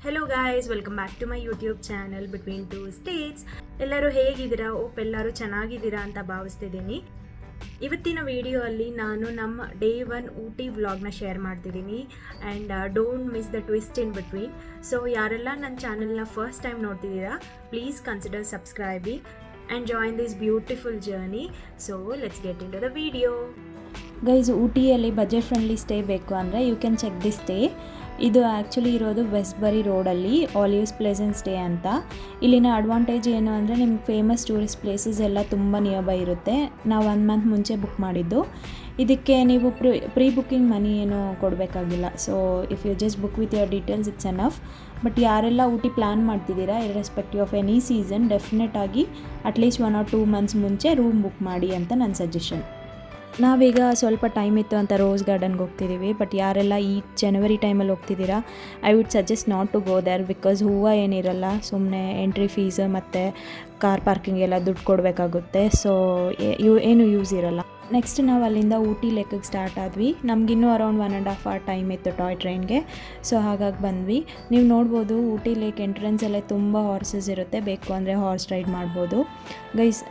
Hello guys, welcome back to my YouTube channel between two states. ಎಲ್ಲರೂ ಹೇಗಿದ್ದೀರಾ? ಎಲ್ಲರೂ ಚೆನ್ನಾಗಿದ್ದೀರಾ ಅಂತ ಭಾವಿಸ್ತಿದ್ದೀನಿ. ಇವತ್ತಿನ ವಿಡಿಯೋ ಅಲ್ಲಿ ನಾನು ನಮ್ಮ ಡೇ 1 ಊಟಿ ವ್ಲಾಗ್ನ ಶೇರ್ ಮಾಡ್ತಿದ್ದೀನಿ. And don't miss the twist in between. So ಯಾರೆಲ್ಲ ನನ್ನ ಚಾನಲ್ನ ಫಸ್ಟ್ ಟೈಮ್ ನೋಡ್ತಿದ್ದೀರಾ, please consider subscribing and join this beautiful journey. So let's get into the video. Guys, ಊಟಿಯಲ್ಲಿ ಬಜೆಟ್ ಫ್ರೆಂಡ್ಲಿ ಸ್ಟೇ ಬೇಕು ಅಂದರೆ you can check this stay. ಇದು actually ಇರೋದು Westbury ರೋಡಲ್ಲಿ ಆಲಿವ್ಸ್ ಪ್ಲೇಸೆಂಟ್ ಸ್ಟೇ ಅಂತ. ಇಲ್ಲಿನ ಅಡ್ವಾಂಟೇಜ್ ಏನು ಅಂದರೆ ನಿಮ್ಗೆ ಫೇಮಸ್ ಟೂರಿಸ್ಟ್ ಪ್ಲೇಸಸ್ ಎಲ್ಲ ತುಂಬ ನಿಯರ್ ಬೈ ಇರುತ್ತೆ. ನಾವು 1 ಮಂತ್ ಮುಂಚೆ ಬುಕ್ ಮಾಡಿದ್ದು. ಇದಕ್ಕೆ ನೀವು ಪ್ರೀ ಬುಕ್ಕಿಂಗ್ ಮನಿ ಏನು ಕೊಡಬೇಕಾಗಿಲ್ಲ. So if you just book with your details it's enough. But ಯಾರೆಲ್ಲ ಊಟಿ ಪ್ಲ್ಯಾನ್ ಮಾಡ್ತಿದ್ದೀರಾ irrespective of any season, definite ಆಗಿ ಅಟ್ಲೀಸ್ಟ್ 1 or 2 ಮಂತ್ಸ್ ಮುಂಚೆ ರೂಮ್ ಬುಕ್ ಮಾಡಿ ಅಂತ ನನ್ನ ಸಜೆಷನ್. ನಾವೀಗ ಸ್ವಲ್ಪ ಟೈಮ್ ಇತ್ತು ಅಂತ ರೋಸ್ ಗಾರ್ಡನ್ಗೆ ಹೋಗ್ತಿದ್ದೀವಿ. ಬಟ್ ಯಾರೆಲ್ಲ ಈ ಜನವರಿ ಟೈಮಲ್ಲಿ ಹೋಗ್ತಿದ್ದೀರಾ, I would suggest not to go there. Because ಹೂವು ಏನಿರಲ್ಲ, ಸುಮ್ಮನೆ ಎಂಟ್ರಿ ಫೀಸ್ ಮತ್ತು ಕಾರ್ ಪಾರ್ಕಿಂಗ್ ಎಲ್ಲ ದುಡ್ಡು ಕೊಡಬೇಕಾಗುತ್ತೆ. ಸೊ ಏನು ಯೂಸ್ ಇರೋಲ್ಲ. ನೆಕ್ಸ್ಟ್ ನಾವು ಅಲ್ಲಿಂದ ಊಟಿ ಲೇಕಿಗೆ ಸ್ಟಾರ್ಟ್ ಆದ್ವಿ. ನಮಗಿನ್ನೂ ಅರೌಂಡ್ 1.5 hour ಟೈಮ್ ಇತ್ತು ಟಾಯ್ ಟ್ರೈನ್ಗೆ. ಸೊ ಹಾಗಾಗಿ ಬಂದ್ವಿ. ನೀವು ನೋಡ್ಬೋದು ಊಟಿ ಲೇಕ್ ಎಂಟ್ರೆನ್ಸಲ್ಲೇ ತುಂಬ ಹಾರ್ಸಸ್ ಇರುತ್ತೆ. ಬೇಕು ಅಂದರೆ ಹಾರ್ಸ್ ರೈಡ್ ಮಾಡ್ಬೋದು. ಗೈಸ್,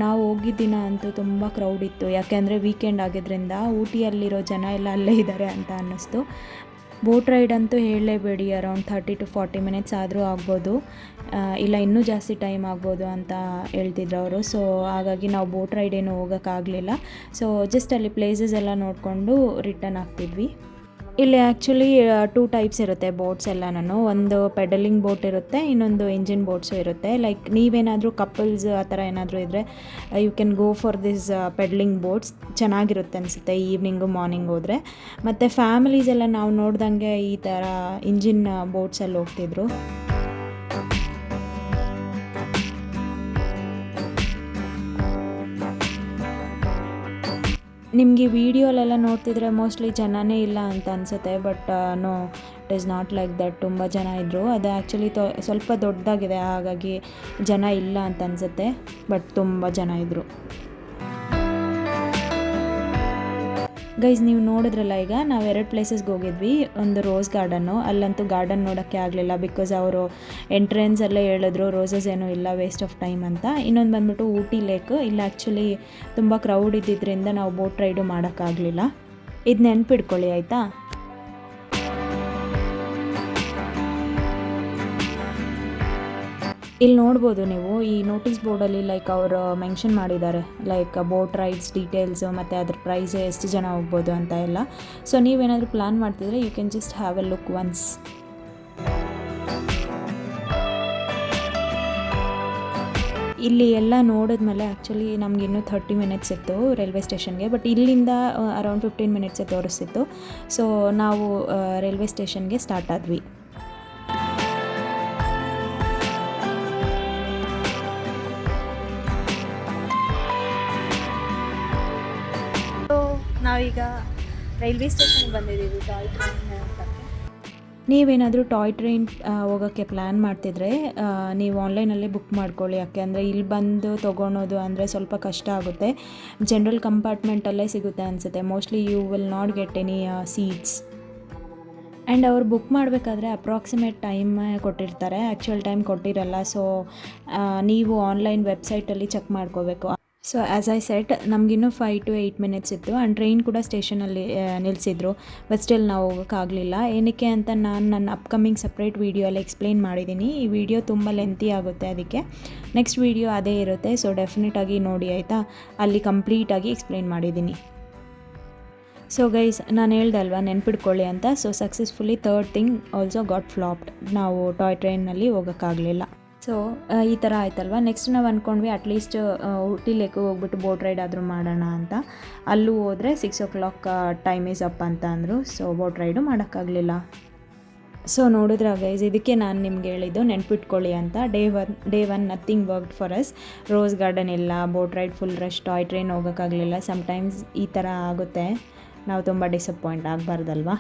ನಾವು ಹೋಗಿದ್ದ ದಿನ ಅಂತೂ ತುಂಬ ಕ್ರೌಡ್ ಇತ್ತು. ಯಾಕೆಂದರೆ ವೀಕೆಂಡ್ ಆಗಿದ್ದರಿಂದ ಊಟಿಯಲ್ಲಿರೋ ಜನ ಎಲ್ಲ ಅಲ್ಲೇ ಇದ್ದಾರೆ ಅಂತ ಅನ್ನಿಸ್ತು. ಬೋಟ್ ರೈಡ್ ಅಂತೂ ಹೇಳಲೇಬೇಡಿ, ಅರೌಂಡ್ 30 to 40 minutes ಆದರೂ ಆಗ್ಬೋದು, ಇಲ್ಲ ಇನ್ನೂ ಜಾಸ್ತಿ ಟೈಮ್ ಆಗ್ಬೋದು ಅಂತ ಹೇಳ್ತಿದ್ರು ಅವರು. ಸೊ ಹಾಗಾಗಿ ನಾವು ಬೋಟ್ ರೈಡ್ ಏನು ಹೋಗೋಕ್ಕಾಗಲಿಲ್ಲ. ಸೊ ಜಸ್ಟ್ ಅಲ್ಲಿ ಪ್ಲೇಸಸ್ ಎಲ್ಲ ನೋಡಿಕೊಂಡು ರಿಟರ್ನ್ ಆಗ್ತಿದ್ವಿ. ಇಲ್ಲಿ ಆ್ಯಕ್ಚುಲಿ 2 ಟೈಪ್ಸ್ ಇರುತ್ತೆ ಬೋಟ್ಸ್ ಎಲ್ಲನೂ. ಒಂದು ಪೆಡಲಿಂಗ್ ಬೋಟ್ ಇರುತ್ತೆ, ಇನ್ನೊಂದು ಇಂಜಿನ್ ಬೋಟ್ಸು ಇರುತ್ತೆ. ಲೈಕ್ ನೀವೇನಾದರೂ ಕಪಲ್ಸ್ ಆ ಥರ ಏನಾದರೂ ಇದ್ದರೆ you can go for this pedalling boats. ಚೆನ್ನಾಗಿರುತ್ತೆ ಅನಿಸುತ್ತೆ ಈವ್ನಿಂಗು ಮಾರ್ನಿಂಗ್ ಹೋದರೆ. ಮತ್ತು ಫ್ಯಾಮಿಲೀಸ್ ಎಲ್ಲ ನಾವು ನೋಡ್ದಂಗೆ ಈ ಥರ ಇಂಜಿನ್ ಬೋಟ್ಸಲ್ಲಿ ಹೋಗ್ತಿದ್ರು. ನಿಮಗೆ ವಿಡಿಯೋಲೆಲ್ಲ ನೋಡ್ತಿದ್ರೆ ಮೋಸ್ಟ್ಲಿ ಜನನೇ ಇಲ್ಲ ಅಂತ ಅನಿಸುತ್ತೆ. But no, it is not like that. ತುಂಬ ಜನ ಇದ್ದರು. ಅದು ಆ್ಯಕ್ಚುಲಿ ಸ್ವಲ್ಪ ದೊಡ್ಡದಾಗಿದೆ, ಹಾಗಾಗಿ ಜನ ಇಲ್ಲ ಅಂತ ಅನಿಸುತ್ತೆ. ಬಟ್ ತುಂಬ ಜನ ಇದ್ದರು. ಗೈಸ್, ನೀವು ನೋಡಿದ್ರಲ್ಲ, ಈಗ ನಾವು 2 ಪ್ಲೇಸಸ್ಗೆ ಹೋಗಿದ್ವಿ. ಒಂದು ರೋಸ್ ಗಾರ್ಡನ್ನು. ಅಲ್ಲಂತೂ ಗಾರ್ಡನ್ ನೋಡೋಕ್ಕೆ ಆಗಲಿಲ್ಲ. ಬಿಕಾಸ್ ಅವರು ಎಂಟ್ರೆನ್ಸಲ್ಲೇ ಹೇಳಿದ್ರು ರೋಸಸ್ ಏನೂ ಇಲ್ಲ, ವೇಸ್ಟ್ ಆಫ್ ಟೈಮ್ ಅಂತ. ಇನ್ನೊಂದು ಬಂದ್ಬಿಟ್ಟು ಊಟಿ ಲೇಕ್. ಇಲ್ಲಿ ಆ್ಯಕ್ಚುಲಿ ತುಂಬ ಕ್ರೌಡ್ ಇದ್ದಿದ್ದರಿಂದ ನಾವು ಬೋಟ್ ರೈಡು ಮಾಡೋಕ್ಕಾಗಲಿಲ್ಲ. ಇದು ನೆನ್ಪಿಡ್ಕೊಳ್ಳಿ ಆಯಿತಾ. ಇಲ್ಲಿ ನೋಡ್ಬೋದು ನೀವು ಈ ನೋಟಿಸ್ ಬೋರ್ಡಲ್ಲಿ ಲೈಕ್ ಅವರು ಮೆನ್ಷನ್ ಮಾಡಿದ್ದಾರೆ, ಲೈಕ್ ಬೋಟ್ ರೈಡ್ಸ್ ಡೀಟೇಲ್ಸು ಮತ್ತು ಅದ್ರ ಪ್ರೈಸ್, ಎಷ್ಟು ಜನ ಹೋಗ್ಬೋದು ಅಂತ ಎಲ್ಲ. ಸೊ ನೀವೇನಾದರೂ ಪ್ಲ್ಯಾನ್ ಮಾಡ್ತಿದ್ರೆ you can just have a look once. ಇಲ್ಲಿ ಎಲ್ಲ ನೋಡಿದ್ಮೇಲೆ ಆ್ಯಕ್ಚುಲಿ ನಮಗಿನ್ನೂ 30 minutes ಇತ್ತು ರೈಲ್ವೆ ಸ್ಟೇಷನ್ಗೆ. ಬಟ್ ಇಲ್ಲಿಂದ ಅರೌಂಡ್ 15 minutes ತೋರಿಸ್ತಿತ್ತು. ಸೊ ನಾವು ರೈಲ್ವೆ ಸ್ಟೇಷನ್ಗೆ ಸ್ಟಾರ್ಟ್ ಆದ್ವಿ. ನಾವೀಗ ರೈಲ್ವೆ ಸ್ಟೇಷನ್ಗೆ ಬಂದಿದ್ದೀವಿ ಟಾಯ್ ಟ್ರೈನ್ ಅಂತ. ನೀವೇನಾದರೂ ಟಾಯ್ ಟ್ರೈನ್ ಹೋಗೋಕ್ಕೆ ಪ್ಲ್ಯಾನ್ ಮಾಡ್ತಿದ್ರೆ ನೀವು ಆನ್ಲೈನಲ್ಲೇ ಬುಕ್ ಮಾಡ್ಕೊಳ್ಳಿ. ಯಾಕೆಂದರೆ ಇಲ್ಲಿ ಬಂದು ತೊಗೊಳೋದು ಅಂದರೆ ಸ್ವಲ್ಪ ಕಷ್ಟ ಆಗುತ್ತೆ. ಜನರಲ್ ಕಂಪಾರ್ಟ್ಮೆಂಟಲ್ಲೇ ಸಿಗುತ್ತೆ ಅನಿಸುತ್ತೆ. Mostly you will not get any seats. And ಅವ್ರು ಬುಕ್ ಮಾಡಬೇಕಾದ್ರೆ ಅಪ್ರಾಕ್ಸಿಮೇಟ್ ಟೈಮ್ ಕೊಟ್ಟಿರ್ತಾರೆ, ಆ್ಯಕ್ಚುಯಲ್ ಟೈಮ್ ಕೊಟ್ಟಿರಲ್ಲ. ಸೊ ನೀವು ಆನ್ಲೈನ್ ವೆಬ್ಸೈಟಲ್ಲಿ ಚೆಕ್ ಮಾಡ್ಕೋಬೇಕು. ಸೊ ಆ್ಯಸ್ ಐ ಸೆಟ್, ನಮಗಿನ್ನೂ 5 to 8 minutes ಇತ್ತು. ಆ್ಯಂಡ್ ಟ್ರೈನ್ ಕೂಡ ಸ್ಟೇಷನಲ್ಲಿ ನಿಲ್ಲಿಸಿದ್ರು. ಬಟ್ ಸ್ಟಿಲ್ ನಾವು ಹೋಗೋಕ್ಕಾಗಲಿಲ್ಲ. ಏನಕ್ಕೆ ಅಂತ ನಾನು ನನ್ನ ಅಪ್ಕಮಿಂಗ್ ಸಪ್ರೇಟ್ ವೀಡಿಯೋಲ್ಲಿ ಎಕ್ಸ್ಪ್ಲೇನ್ ಮಾಡಿದ್ದೀನಿ. ಈ ವಿಡಿಯೋ ತುಂಬ ಲೆಂತಿ ಆಗುತ್ತೆ, ಅದಕ್ಕೆ ನೆಕ್ಸ್ಟ್ ವೀಡಿಯೋ ಅದೇ ಇರುತ್ತೆ. ಸೊ ಡೆಫಿನೆಟಾಗಿ ನೋಡಿ ಆಯಿತಾ, ಅಲ್ಲಿ ಕಂಪ್ಲೀಟಾಗಿ ಎಕ್ಸ್ಪ್ಲೇನ್ ಮಾಡಿದ್ದೀನಿ. ಸೊ ಗೈಸ್, ನಾನು ಹೇಳ್ದೆ ಅಲ್ವಾ ನೆನ್ಪಿಡ್ಕೊಳ್ಳಿ ಅಂತ. So successfully 3rd thing also got flopped. ನಾವು ಟಾಯ್ ಟ್ರೈನಲ್ಲಿ ಹೋಗೋಕ್ಕಾಗಲಿಲ್ಲ. ಸೊ ಈ ಥರ ಆಯ್ತಲ್ವ. ನೆಕ್ಸ್ಟ್ ನಾವು ಅಂದ್ಕೊಂಡ್ವಿ ಅಟ್ಲೀಸ್ಟ್ ಊಟಿ ಲೇಕಿಗೆ ಹೋಗ್ಬಿಟ್ಟು ಬೋಟ್ ರೈಡ್ ಆದರೂ ಮಾಡೋಣ ಅಂತ. ಅಲ್ಲೂ ಹೋದರೆ 6 o'clock ಟೈಮ್ ಈಸ್ ಅಪ್ ಅಂತ ಅಂದರು. ಸೊ ಬೋಟ್ ರೈಡು ಮಾಡೋಕ್ಕಾಗಲಿಲ್ಲ. ಸೊ ನೋಡಿದ್ರೆ ಗೈಸ್, ಇದಕ್ಕೆ ನಾನು ನಿಮ್ಗೆ ಹೇಳಿದ್ದು ನೆನ್ಪಿಟ್ಕೊಳ್ಳಿ ಅಂತ. Day 1 nothing worked for us. Rose garden ಇಲ್ಲ, boat ride full rush, toy train ಹೋಗೋಕ್ಕಾಗಲಿಲ್ಲ. ಸಮ್ಟೈಮ್ಸ್ ಈ ಥರ ಆಗುತ್ತೆ. ನಾವು ತುಂಬ ಡಿಸಪಾಯಿಂಟ್ ಆಗಬಾರ್ದಲ್ವಾ.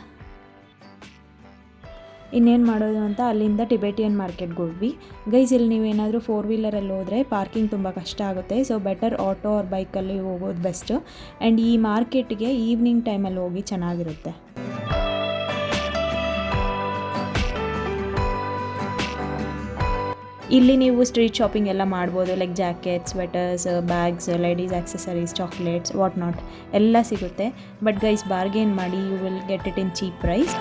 ಇನ್ನೇನು ಮಾಡೋದು ಅಂತ ಅಲ್ಲಿಂದ ಟಿಬೆಟಿಯನ್ ಮಾರ್ಕೆಟ್ಗೆ ಹೋದ್ವಿ. ಗೈಸ್, ಇಲ್ಲಿ ನೀವೇನಾದರೂ 4-wheeಲರಲ್ಲಿ ಹೋದರೆ ಪಾರ್ಕಿಂಗ್ ತುಂಬ ಕಷ್ಟ ಆಗುತ್ತೆ. ಸೊ ಬೆಟರ್ ಆಟೋ ಆರ್ ಬೈಕಲ್ಲಿ ಹೋಗೋದು ಬೆಸ್ಟು. ಆ್ಯಂಡ್ ಈ ಮಾರ್ಕೆಟ್ಗೆ ಈವ್ನಿಂಗ್ ಟೈಮಲ್ಲಿ ಹೋಗಿ ಚೆನ್ನಾಗಿರುತ್ತೆ. ಇಲ್ಲಿ ನೀವು ಸ್ಟ್ರೀಟ್ ಶಾಪಿಂಗ್ ಎಲ್ಲ ಮಾಡ್ಬೋದು, like jacket, sweaters, bags, ladies accessories, chocolates, what not ಎಲ್ಲ ಸಿಗುತ್ತೆ. ಬಟ್ ಗೈಸ್, ಬಾರ್ಗೇನ್ ಮಾಡಿ, you will get it in cheap price.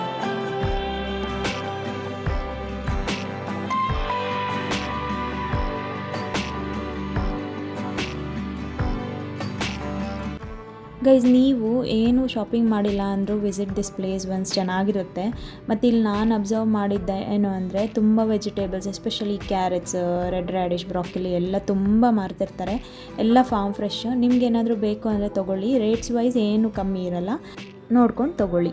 Guys, ನೀವು ಏನು ಶಾಪಿಂಗ್ ಮಾಡಿಲ್ಲ ಅಂದರೂ ವಿಸಿಟ್ ದಿಸ್ ಪ್ಲೇಸ್ ಒನ್ಸ್, ಚೆನ್ನಾಗಿರುತ್ತೆ. ಮತ್ತು ಇಲ್ಲಿ ನಾನು ಅಬ್ಸರ್ವ್ ಮಾಡಿದ್ದೆ ಏನು ಅಂದರೆ, ತುಂಬ vegetables, especially carrots, red radish, broccoli ಎಲ್ಲ ತುಂಬ ಮಾರ್ತಿರ್ತಾರೆ. ಎಲ್ಲ ಫಾರ್ಮ್ ಫ್ರೆಶ್. ನಿಮ್ಗೆ ಏನಾದರೂ ಬೇಕು ಅಂದರೆ ತೊಗೊಳ್ಳಿ. ರೇಟ್ಸ್ ವೈಸ್ ಏನು ಕಮ್ಮಿ ಇರಲ್ಲ, ನೋಡ್ಕೊಂಡು ತೊಗೊಳ್ಳಿ.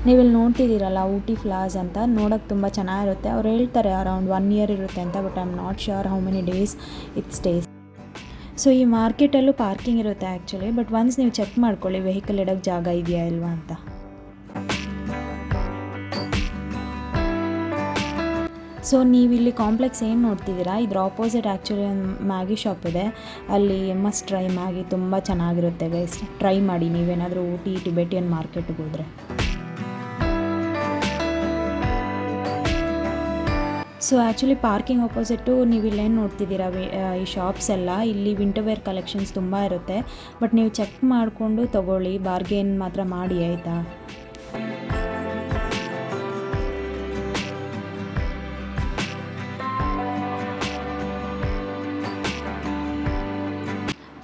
ನೀವಿಲ್ಲಿ ನೋಡ್ತಿದ್ದೀರಲ್ಲ ಊಟಿ ಫ್ಲವರ್ಸ್ ಅಂತ, ನೋಡೋಕ್ಕೆ ತುಂಬ ಚೆನ್ನಾಗಿರುತ್ತೆ. ಅವ್ರು ಹೇಳ್ತಾರೆ ಅರೌಂಡ್ 1 year ಇರುತ್ತೆ ಅಂತ, but I am not sure how many days it stays. So ಈ ಮಾರ್ಕೆಟಲ್ಲೂ ಪಾರ್ಕಿಂಗ್ ಇರುತ್ತೆ ಆ್ಯಕ್ಚುಲಿ, ಬಟ್ ಒನ್ಸ್ ನೀವು ಚೆಕ್ ಮಾಡ್ಕೊಳ್ಳಿ ವೆಹಿಕಲ್ ಇಡೋಕ್ಕೆ ಜಾಗ ಇದೆಯಾ ಇಲ್ವಾ ಅಂತ. ಸೊ ನೀವಿಲ್ಲಿ ಕಾಂಪ್ಲೆಕ್ಸ್ ಏನು ನೋಡ್ತಿದ್ದೀರಾ, ಇದ್ರ ಆಪೋಸಿಟ್ ಆ್ಯಕ್ಚುಲಿ ಒಂದು ಮ್ಯಾಗಿ ಶಾಪ್ ಇದೆ. ಅಲ್ಲಿ ಮಸ್ಟ್ ಟ್ರೈ ಮ್ಯಾಗಿ ತುಂಬ ಚೆನ್ನಾಗಿರುತ್ತೆ ಗೈಸ್, ಟ್ರೈ ಮಾಡಿ ನೀವೇನಾದರೂ ಊಟಿ ಟಿಬೆಟಿಯನ್ ಮಾರ್ಕೆಟ್ಗೆ ಹೋದರೆ. ಸೊ ಆ್ಯಕ್ಚುಲಿ ಪಾರ್ಕಿಂಗ್ ಆಪೋಸಿಟ್ಟು ನೀವು ಇಲ್ಲೇನು ನೋಡ್ತಿದ್ದೀರಾ, ಈ ಶಾಪ್ಸ್ ಎಲ್ಲ, ಇಲ್ಲಿ ವಿಂಟರ್ ವೇರ್ ಕಲೆಕ್ಷನ್ಸ್ ತುಂಬ ಇರುತ್ತೆ. ಬಟ್ ನೀವು ಚೆಕ್ ಮಾಡಿಕೊಂಡು ತೊಗೊಳ್ಳಿ, ಬಾರ್ಗೇನ್ ಮಾತ್ರ ಮಾಡಿ ಆಯಿತಾ.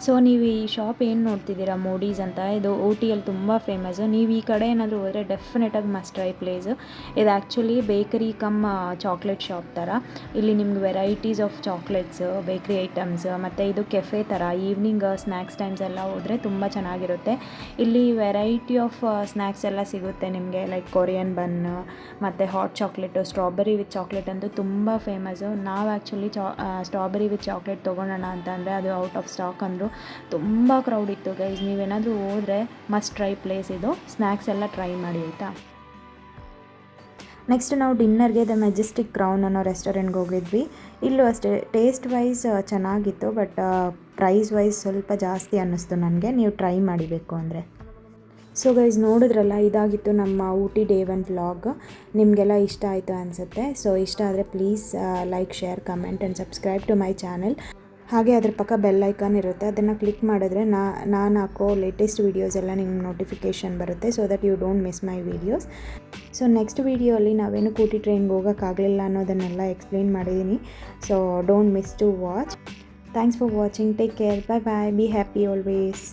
ಸೊ ನೀವು ಈ ಶಾಪ್ ಏನು ನೋಡ್ತಿದ್ದೀರಾ, ಮೋಡೀಸ್ ಅಂತ, ಇದು ಊಟಿಯಲ್ಲಿ ತುಂಬ ಫೇಮಸ್ಸು. ನೀವು ಈ ಕಡೆ ಏನಾದರೂ ಹೋದರೆ ಡೆಫಿನೆಟಾಗಿ ಮಸ್ಟ್ ಟ್ರೈ ಪ್ಲೇಸು. ಇದು actually bakery come chocolate shop ಥರ. ಇಲ್ಲಿ ನಿಮ್ಗೆ varieties of chocolates, bakery items, ಮತ್ತು ಇದು ಕೆಫೆ ಥರ. ಈವ್ನಿಂಗ್ ಸ್ನ್ಯಾಕ್ಸ್ ಟೈಮ್ಸ್ ಎಲ್ಲ ಹೋದರೆ ತುಂಬ ಚೆನ್ನಾಗಿರುತ್ತೆ. ಇಲ್ಲಿ ವೆರೈಟಿ ಆಫ್ ಸ್ನ್ಯಾಕ್ಸ್ ಎಲ್ಲ ಸಿಗುತ್ತೆ ನಿಮಗೆ, ಲೈಕ್ ಕೊರಿಯನ್ ಬನ್, ಮತ್ತು hot chocolate, strawberry with chocolate ಅಂತೂ ತುಂಬ ಫೇಮಸ್ಸು. ನಾವು ಆ್ಯಕ್ಚುಲಿ ಸ್ಟ್ರಾಬೆರಿ ವಿತ್ ಚಾಕ್ಲೇಟ್ ತೊಗೊಳೋಣ ಅಂತ ಅಂದರೆ ಅದು ಔಟ್ ಆಫ್ ಸ್ಟಾಕ್ ಅಂದರು. ತುಂಬ ಕ್ರೌಡ್ ಇತ್ತು ಗೈಸ್. ನೀವೇನಾದರೂ ಹೋದರೆ ಮಸ್ಟ್ ಟ್ರೈ ಪ್ಲೇಸ್ ಇದು. ಸ್ನ್ಯಾಕ್ಸ್ ಎಲ್ಲ ಟ್ರೈ ಮಾಡಿ ಆಯಿತಾ. ನೆಕ್ಸ್ಟ್ ನಾವು ಡಿನ್ನರ್ಗೆ ದ ಮೆಜೆಸ್ಟಿಕ್ ಕ್ರೌನ್ ಅನ್ನೋ ರೆಸ್ಟೋರೆಂಟ್ಗೆ ಹೋಗಿದ್ವಿ. ಇಲ್ಲೂ ಅಷ್ಟೇ ಟೇಸ್ಟ್ ವೈಸ್ ಚೆನ್ನಾಗಿತ್ತು, ಬಟ್ ಪ್ರೈಸ್ ವೈಸ್ ಸ್ವಲ್ಪ ಜಾಸ್ತಿ ಅನ್ನಿಸ್ತು ನನಗೆ. ನೀವು ಟ್ರೈ ಮಾಡಿಬೇಕು ಅಂದರೆ. ಸೊ ಗೈಸ್, ನೋಡಿದ್ರಲ್ಲ, ಇದಾಗಿತ್ತು ನಮ್ಮ ಊಟಿ ಡೇ 1 ವ್ಲಾಗ್. ನಿಮಗೆಲ್ಲ ಇಷ್ಟ ಆಯಿತು ಅನಿಸುತ್ತೆ. ಸೊ ಇಷ್ಟ ಆದರೆ please like, share, comment and subscribe to my channel. ಹಾಗೆ ಅದ್ರ ಪಕ್ಕ ಬೆಲ್ ಐಕಾನ್ ಇರುತ್ತೆ, ಅದನ್ನು ಕ್ಲಿಕ್ ಮಾಡಿದ್ರೆ ನಾನು ಹಾಕೋ ಲೇಟೆಸ್ಟ್ ವೀಡಿಯೋಸ್ ಎಲ್ಲ ನಿಮ್ಗೆ ನೋಟಿಫಿಕೇಷನ್ ಬರುತ್ತೆ, so that you don't miss my videos. So next ವೀಡಿಯೋಲ್ಲಿ ನಾವೇನು ಊಟಿ ಟ್ರೈನ್ಗೆ ಹೋಗೋಕ್ಕಾಗಲಿಲ್ಲ ಅನ್ನೋದನ್ನೆಲ್ಲ ಎಕ್ಸ್ಪ್ಲೇನ್ ಮಾಡಿದ್ದೀನಿ. So don't miss to watch. Thanks for watching. Take care. Bye bye. Be happy always.